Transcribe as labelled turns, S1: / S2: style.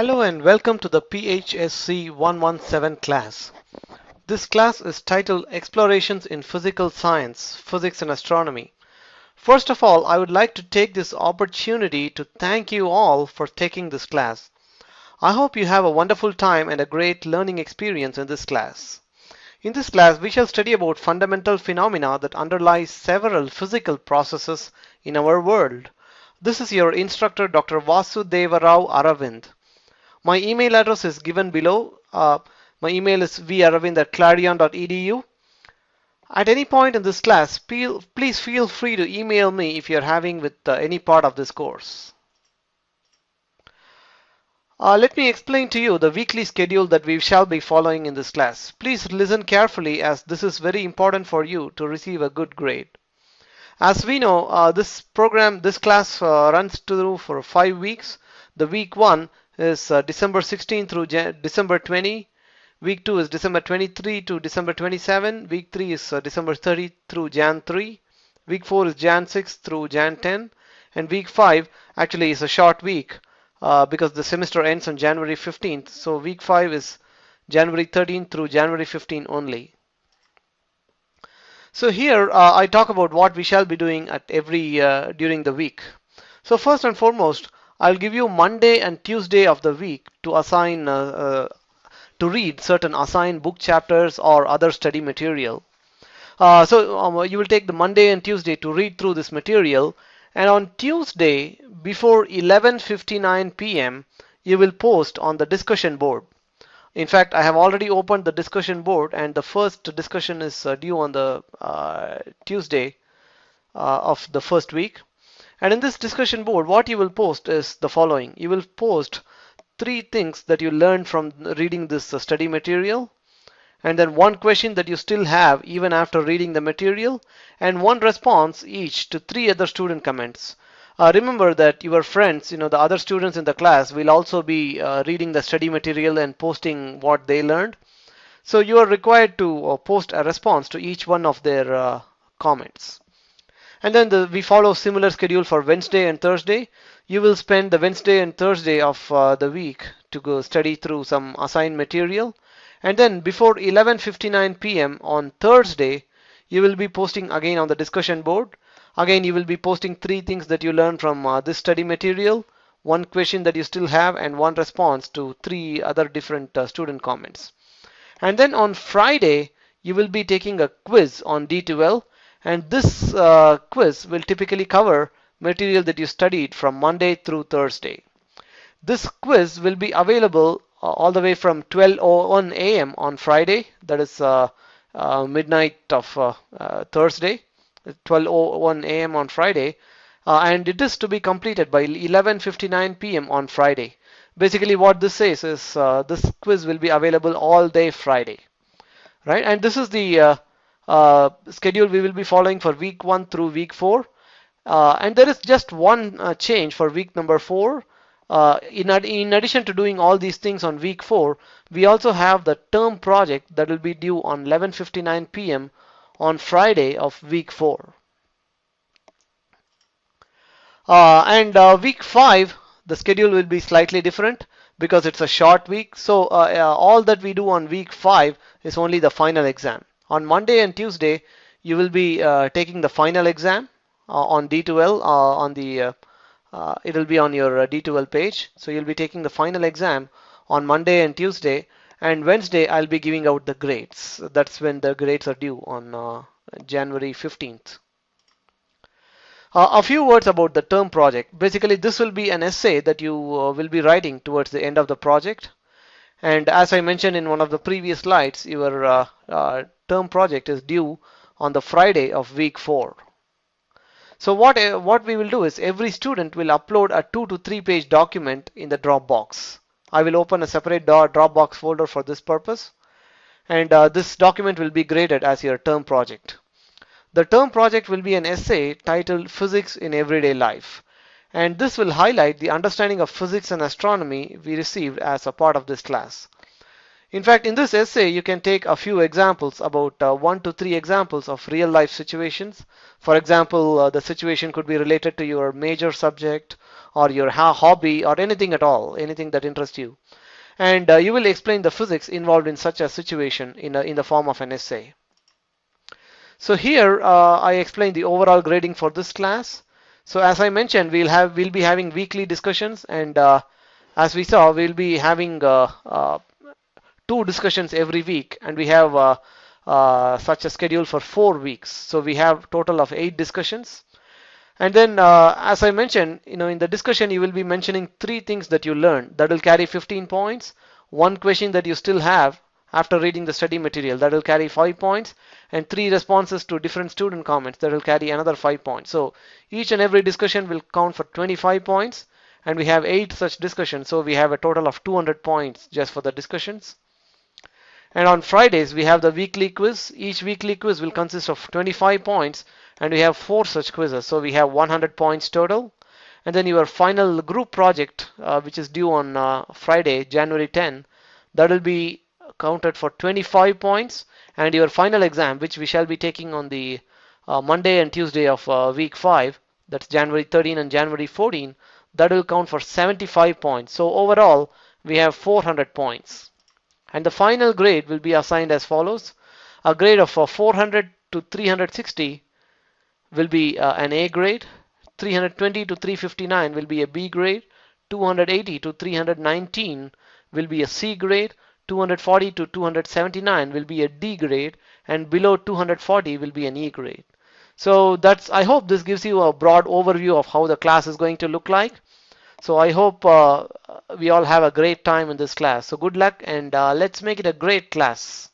S1: Hello and welcome to the PHSC117 class. This class is titled Explorations in Physical Science, Physics and Astronomy. First of all, I would like to take this opportunity to thank you all for taking this class. I hope you have a wonderful time and a great learning experience in this class. In this class, we shall study about fundamental phenomena that underlie several physical processes in our world. This is your instructor, Dr. Vasudevarao Aravind. My email address is given below. My email is varavind@clarion.edu. At any point in this class, please feel free to email me if you're having with any part of this course. Let me explain to you the weekly schedule that we shall be following in this class. Please listen carefully as this is very important for you to receive a good grade. As we know, this class runs through for 5 weeks. The week 1 is December 16 through December 20. Week 2 is December 23 to December 27. Week 3 is December 30 through Jan 3. Week 4 is Jan 6 through Jan 10. And week 5 actually is a short week because the semester ends on January 15th. So week 5 is January 13 through January 15 only. So here I talk about what we shall be doing at during the week. So first and foremost, I'll give you Monday and Tuesday of the week to assign to read certain assigned book chapters or other study material. You will take the Monday and Tuesday to read through this material, and on Tuesday before 11:59 p.m. you will post on the discussion board. In fact, I have already opened the discussion board, and the first discussion is due on the Tuesday of the first week. And in this discussion board, what you will post is the following. You will post 3 things that you learned from reading this study material, and then 1 question that you still have even after reading the material, and 1 response each to 3 other student comments. Remember that your friends, the other students in the class will also be reading the study material and posting what they learned. So you are required to post a response to each one of their comments. And then we follow similar schedule for Wednesday and Thursday. You will spend the Wednesday and Thursday of the week to go study through some assigned material. And then before 11:59 p.m. on Thursday, you will be posting again on the discussion board. Again, you will be posting 3 things that you learned from this study material, 1 question that you still have, and 1 response to 3 other different student comments. And then on Friday, you will be taking a quiz on D2L. And this quiz will typically cover material that you studied from Monday through Thursday. This quiz will be available all the way from 12:01 a.m. on Friday, that is midnight of Thursday, 12:01 a.m. on Friday, and it is to be completed by 11:59 p.m. on Friday. Basically what this says is this quiz will be available all day Friday, right? And this is the schedule we will be following for week 1 through week 4, and there is just one change for week number 4. In addition to doing all these things on week 4, we also have the term project that will be due on 11:59 p.m. on Friday of week 4. Week 5, the schedule will be slightly different because it's a short week. So all that we do on week 5 is only the final exam. On Monday and Tuesday, you will be taking the final exam on D2L. It will be on your D2L page. So you'll be taking the final exam on Monday and Tuesday. And Wednesday, I'll be giving out the grades. That's when the grades are due on January 15th. A few words about the term project. Basically, this will be an essay that you will be writing towards the end of the project. And as I mentioned in one of the previous slides, your term project is due on the Friday of week 4. So what we will do is every student will upload a 2 to 3 page document in the Dropbox. I will open a separate Dropbox folder for this purpose, and this document will be graded as your term project. The term project will be an essay titled Physics in Everyday Life, and this will highlight the understanding of physics and astronomy we received as a part of this class. In fact, in this essay, you can take a few examples, about 1 to 3 examples of real life situations. For example, the situation could be related to your major subject or your hobby or anything at all, anything that interests you. And you will explain the physics involved in such a situation in the form of an essay. So here I explain the overall grading for this class. So as I mentioned, we'll be having weekly discussions, and as we saw, we'll be having 2 discussions every week, and we have such a schedule for 4 weeks. So we have total of 8 discussions. And then, as I mentioned, in the discussion, you will be mentioning 3 things that you learned that will carry 15 points, 1 question that you still have after reading the study material that will carry 5 points, and 3 responses to different student comments that will carry another 5 points. So each and every discussion will count for 25 points, and we have 8 such discussions. So we have a total of 200 points just for the discussions. And on Fridays, we have the weekly quiz. Each weekly quiz will consist of 25 points, and we have 4 such quizzes. So we have 100 points total. And then your final group project, which is due on Friday, January 10, that will be counted for 25 points. And your final exam, which we shall be taking on the Monday and Tuesday of week 5, that's January 13 and January 14, that will count for 75 points. So overall, we have 400 points. And the final grade will be assigned as follows. A grade of 400 to 360 will be an A grade, 320 to 359 will be a B grade, 280 to 319 will be a C grade, 240 to 279 will be a D grade, and below 240 will be an E grade. So I hope this gives you a broad overview of how the class is going to look like. So I hope we all have a great time in this class. So good luck, and let's make it a great class.